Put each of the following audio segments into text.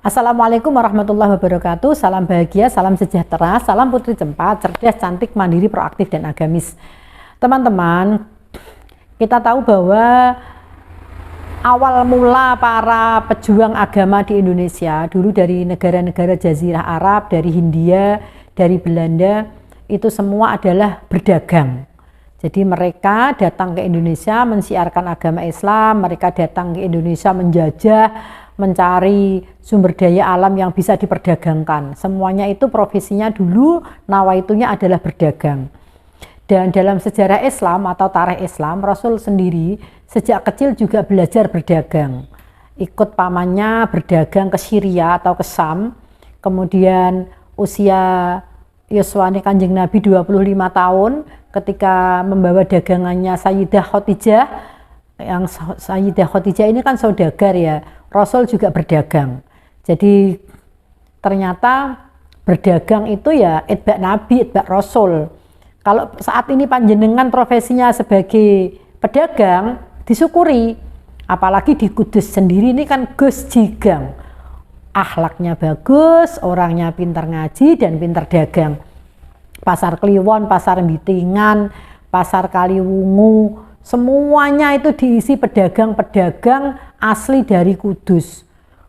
Assalamualaikum warahmatullahi wabarakatuh. Salam bahagia, salam sejahtera, salam putri Cempa, cerdas, cantik, mandiri, proaktif, dan agamis. Teman-teman, kita tahu bahwa awal mula para pejuang agama di Indonesia, dulu dari negara-negara Jazirah Arab, dari Hindia, dari Belanda, itu semua adalah berdagang. Jadi mereka datang ke Indonesia mensiarkan agama Islam, mereka datang ke Indonesia menjajah, mencari sumber daya alam yang bisa diperdagangkan. Semuanya itu profesinya dulu, nawaitunya adalah berdagang. Dan dalam sejarah Islam atau tarikh Islam, Rasul sendiri sejak kecil juga belajar berdagang. Ikut pamannya berdagang ke Syria atau ke Sam. Kemudian usia yuswani Kanjeng Nabi 25 tahun ketika membawa dagangannya Sayyidah Khadijah. Yang Sayyidah Khadijah ini kan saudagar ya. Rasul juga berdagang. Jadi ternyata berdagang itu ya itba Nabi, itba Rasul. Kalau saat ini panjenengan profesinya sebagai pedagang, disyukuri. Apalagi di Kudus sendiri ini kan Gus Jigang. Akhlaknya bagus, orangnya pintar ngaji dan pintar dagang. Pasar Kliwon, pasar Bitingan, pasar Kaliwungu, semuanya itu diisi pedagang-pedagang asli dari Kudus.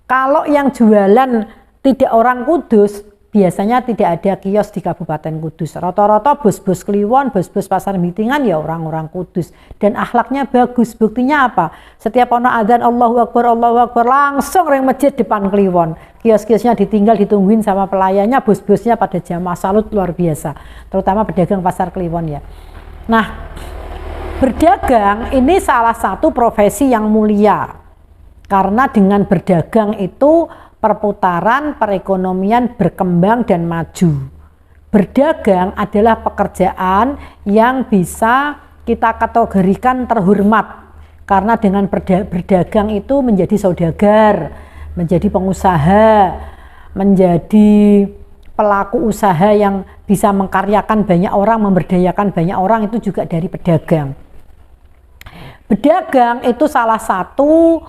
Kalau yang jualan tidak orang Kudus, biasanya tidak ada kios di Kabupaten Kudus. Rata-rata bos-bos Kliwon, bos-bos pasar Bitingan ya orang-orang Kudus. Dan akhlaknya bagus. Buktinya apa? Setiap ono adzan Allahu Akbar, langsung ring masjid depan Kliwon. Kios-kiosnya ditinggal, ditungguin sama pelayannya, bos-bosnya pada jamaah salut luar biasa. Terutama pedagang pasar Kliwon ya. Nah, berdagang ini salah satu profesi yang mulia. Karena dengan berdagang itu perputaran perekonomian berkembang dan maju. Berdagang adalah pekerjaan yang bisa kita kategorikan terhormat. Karena dengan berdagang itu menjadi saudagar, menjadi pengusaha, menjadi pelaku usaha yang bisa mengkaryakan banyak orang, memberdayakan banyak orang, itu juga dari pedagang. Berdagang itu salah satu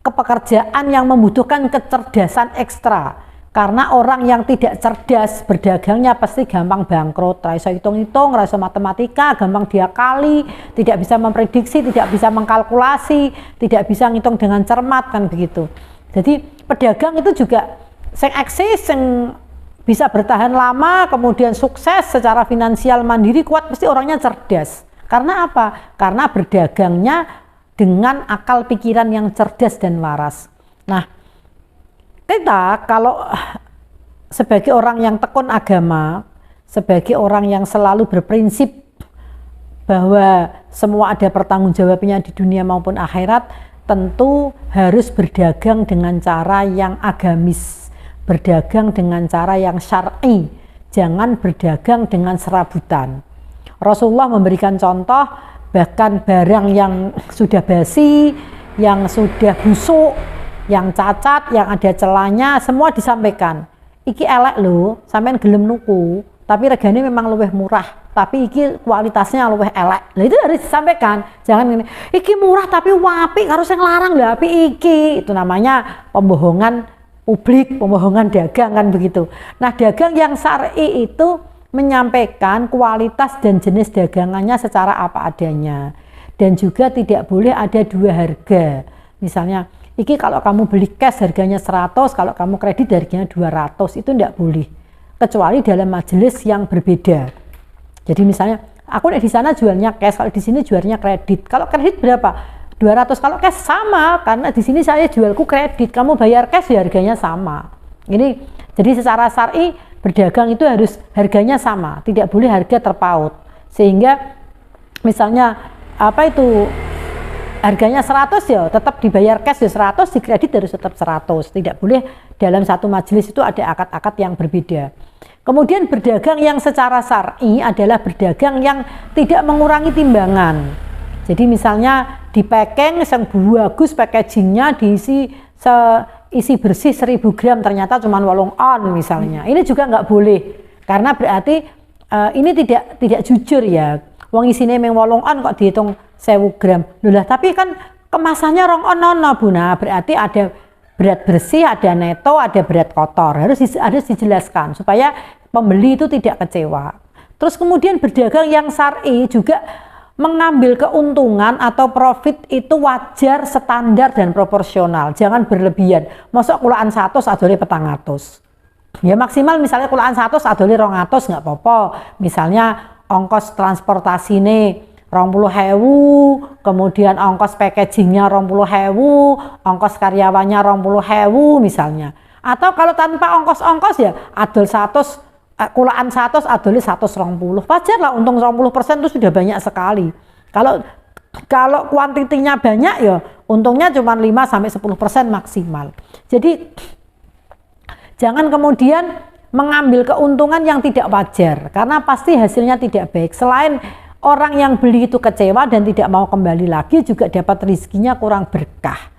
pekerjaan yang membutuhkan kecerdasan ekstra. Karena orang yang tidak cerdas berdagangnya pasti gampang bangkrut, raiso hitung-hitung, raiso matematika, gampang diakali, tidak bisa memprediksi, tidak bisa mengkalkulasi, tidak bisa ngitung dengan cermat, kan begitu. Jadi pedagang itu juga sing eksis, sing bisa bertahan lama, kemudian sukses secara finansial, mandiri, kuat, pasti orangnya cerdas. Karena apa? Karena berdagangnya dengan akal pikiran yang cerdas dan waras. Nah, kita kalau sebagai orang yang tekun agama, sebagai orang yang selalu berprinsip bahwa semua ada pertanggungjawabannya di dunia maupun akhirat, tentu harus berdagang dengan cara yang agamis, berdagang dengan cara yang syar'i, jangan berdagang dengan serabutan. Rasulullah memberikan contoh, bahkan barang yang sudah basi, yang sudah busuk, yang cacat, yang ada celahnya, semua disampaikan. Iki elek lho, sampean gelem nuku, tapi regane memang luwih murah, tapi iki kualitasnya luwih elek. Lah itu harus disampaikan. Jangan ini, iki murah tapi apik karo sing larang lho apik iki. Itu namanya pembohongan publik, pembohongan dagang, kan begitu. Nah, dagang yang syar'i itu menyampaikan kualitas dan jenis dagangannya secara apa adanya, dan juga tidak boleh ada dua harga. Misalnya, iki kalau kamu beli cash harganya 100, kalau kamu kredit harganya 200, itu tidak boleh, kecuali dalam majelis yang berbeda. Jadi misalnya, aku di sana jualnya cash, kalau di sini jualnya kredit. Kalau kredit berapa? 200, kalau cash sama, karena di sini saya jualku kredit, kamu bayar cash ya harganya sama. Ini jadi secara syar'i berdagang itu harus harganya sama, tidak boleh harga terpaut. Sehingga misalnya apa itu harganya 100 ya tetap dibayar cash ya 100, di kredit harus tetap 100. Tidak boleh dalam satu majelis itu ada akad-akad yang berbeda. Kemudian berdagang yang secara syar'i adalah berdagang yang tidak mengurangi timbangan. Jadi misalnya di packing yang bagus, packagingnya diisi isi bersih 1000 gram, ternyata cuma 8 on misalnya. Ini juga nggak boleh, karena berarti ini tidak jujur ya. Wong isine meng 8 on kok dihitung 1000 gram. Loh lah, tapi kan kemasannya 2 on Bu. Nah, berarti ada berat bersih, ada neto, ada berat kotor. Harus dijelaskan supaya pembeli itu tidak kecewa. Terus kemudian berdagang yang syar'i juga mengambil keuntungan atau profit itu wajar, standar dan proporsional. Jangan berlebihan. Mosok kulaan 100 adole 400. Ya maksimal misalnya kulaan 100 adole 200 nggak apa-apa. Misalnya ongkos transportasi nih 20.000, kemudian ongkos packagingnya 20.000, ongkos karyawannya 20.000 misalnya. Atau kalau tanpa ongkos-ongkos ya adol 100, kulaan 100 adoli 120. Wajar lah, untung 20% itu sudah banyak sekali. Kalau kuantitinya banyak ya untungnya cuma 5-10% maksimal. Jadi jangan kemudian mengambil keuntungan yang tidak wajar karena pasti hasilnya tidak baik. Selain orang yang beli itu kecewa dan tidak mau kembali lagi, juga dapat rezekinya kurang berkah.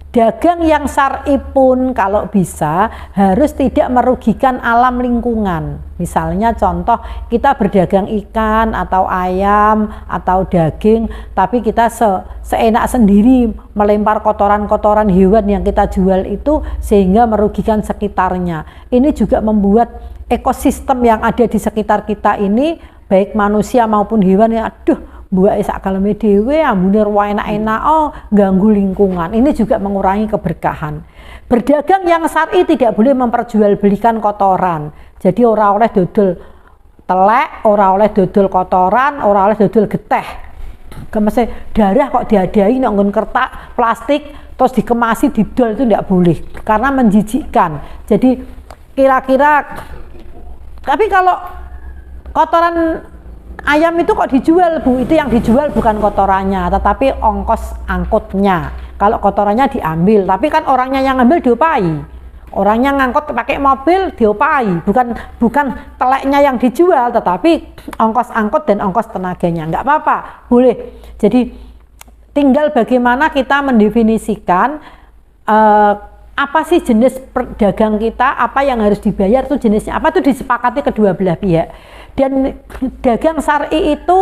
Dagang yang syar'i pun kalau bisa harus tidak merugikan alam lingkungan. Misalnya contoh kita berdagang ikan atau ayam atau daging, tapi kita seenak sendiri melempar kotoran-kotoran hewan yang kita jual itu sehingga merugikan sekitarnya. Ini juga membuat ekosistem yang ada di sekitar kita ini, baik manusia maupun hewan, yang buat sak kaleme dhewe ambune enak-enak ganggu lingkungan. Ini juga mengurangi keberkahan. Berdagang yang syar'i tidak boleh memperjualbelikan kotoran. Jadi ora oleh dodol telek, ora oleh dodol kotoran, ora oleh dodol geteh. Kemese darah kok diadai nek nggon kertas plastik terus dikemasi didol, itu tidak boleh karena menjijikkan. Jadi kira-kira, tapi kalau kotoran ayam itu kok dijual, Bu? Itu yang dijual bukan kotorannya, tetapi ongkos angkutnya. Kalau kotorannya diambil, tapi kan orangnya yang ngambil diopai. Orangnya ngangkut pakai mobil diopai, bukan teleknya yang dijual, tetapi ongkos angkut dan ongkos tenaganya. Enggak apa-apa, boleh. Jadi tinggal bagaimana kita mendefinisikan apa sih jenis dagang kita, apa yang harus dibayar, itu jenisnya apa, itu disepakati kedua belah pihak. Dan dagang syar'i itu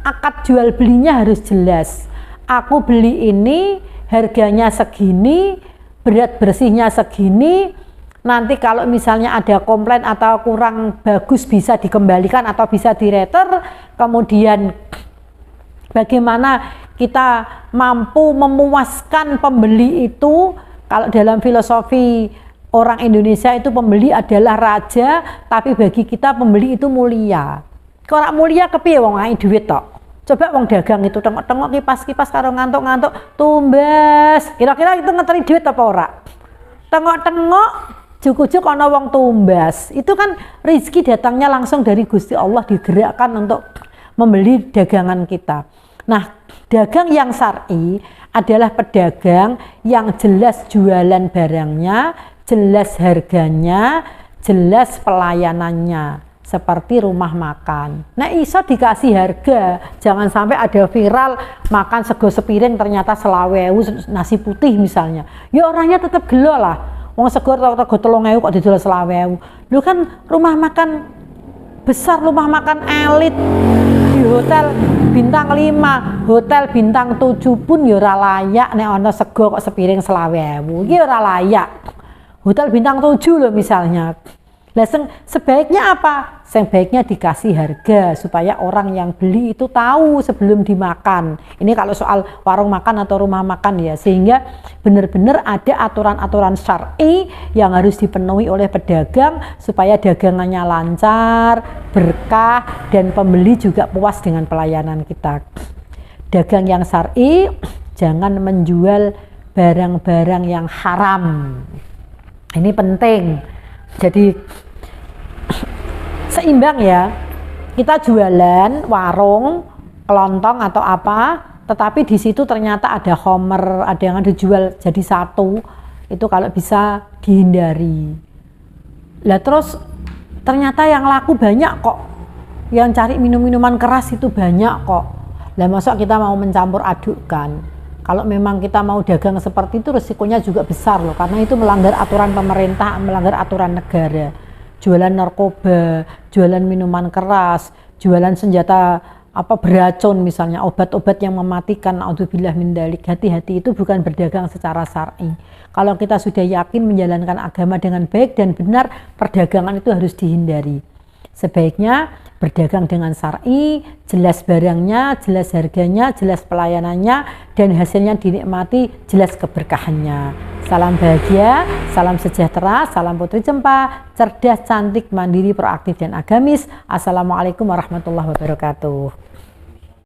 akad jual belinya harus jelas. Aku beli ini harganya segini, berat bersihnya segini. Nanti kalau misalnya ada komplain atau kurang bagus bisa dikembalikan atau bisa diretur. Kemudian bagaimana kita mampu memuaskan pembeli itu. Kalau dalam filosofi orang Indonesia itu pembeli adalah raja, tapi bagi kita pembeli itu mulia. Kalau mulia kepiye wong ngai duit tok. Coba wong dagang itu tengok-tengok kipas-kipas karo ngantuk-ngantuk tumbas. Kira-kira itu ngeteri duit apa ora? Tengok-tengok juk-juk ana wong tumbas. Itu kan rezeki datangnya langsung dari Gusti Allah, digerakkan untuk membeli dagangan kita. Nah, dagang yang syar'i adalah pedagang yang jelas jualan barangnya, jelas harganya, jelas pelayanannya, seperti rumah makan. Nah, iso dikasih harga, jangan sampai ada viral makan sego sepiring ternyata 20.000 nasi putih misalnya. Ya orangnya tetap gelo lah. Wong sego rego 3.000 kok dijual 20.000. Lu kan rumah makan besar, rumah makan elit di hotel bintang 5, hotel bintang 7 pun ya ora layak nek ana sego kok sepiring 20.000. Iki ora layak. Hotel bintang 7 loh misalnya. Lah sebaiknya apa? Sebaiknya dikasih harga supaya orang yang beli itu tahu sebelum dimakan. Ini kalau soal warung makan atau rumah makan ya, sehingga benar-benar ada aturan-aturan syar'i yang harus dipenuhi oleh pedagang supaya dagangannya lancar, berkah, dan pembeli juga puas dengan pelayanan kita. Dagang yang syar'i, jangan menjual barang-barang yang haram. Ini penting. Jadi seimbang ya. Kita jualan warung, kelontong atau apa, tetapi di situ ternyata ada homer, ada yang dijual jadi satu. Itu kalau bisa dihindari. Lah terus ternyata yang laku banyak kok. Yang cari minum-minuman keras itu banyak kok. Lah masa kita mau mencampur adukkan? Kalau memang kita mau dagang seperti itu, risikonya juga besar loh, karena itu melanggar aturan pemerintah, melanggar aturan negara. Jualan narkoba, jualan minuman keras, jualan senjata apa beracun, misalnya obat-obat yang mematikan, naudzubillah min dzalik. Hati-hati, itu bukan berdagang secara syar'i. Kalau kita sudah yakin menjalankan agama dengan baik dan benar, perdagangan itu harus dihindari. Sebaiknya berdagang dengan syar'i, jelas barangnya, jelas harganya, jelas pelayanannya, dan hasilnya dinikmati, jelas keberkahannya. Salam bahagia, salam sejahtera, salam putri Cempa, cerdas, cantik, mandiri, proaktif, dan agamis. Assalamualaikum warahmatullahi wabarakatuh.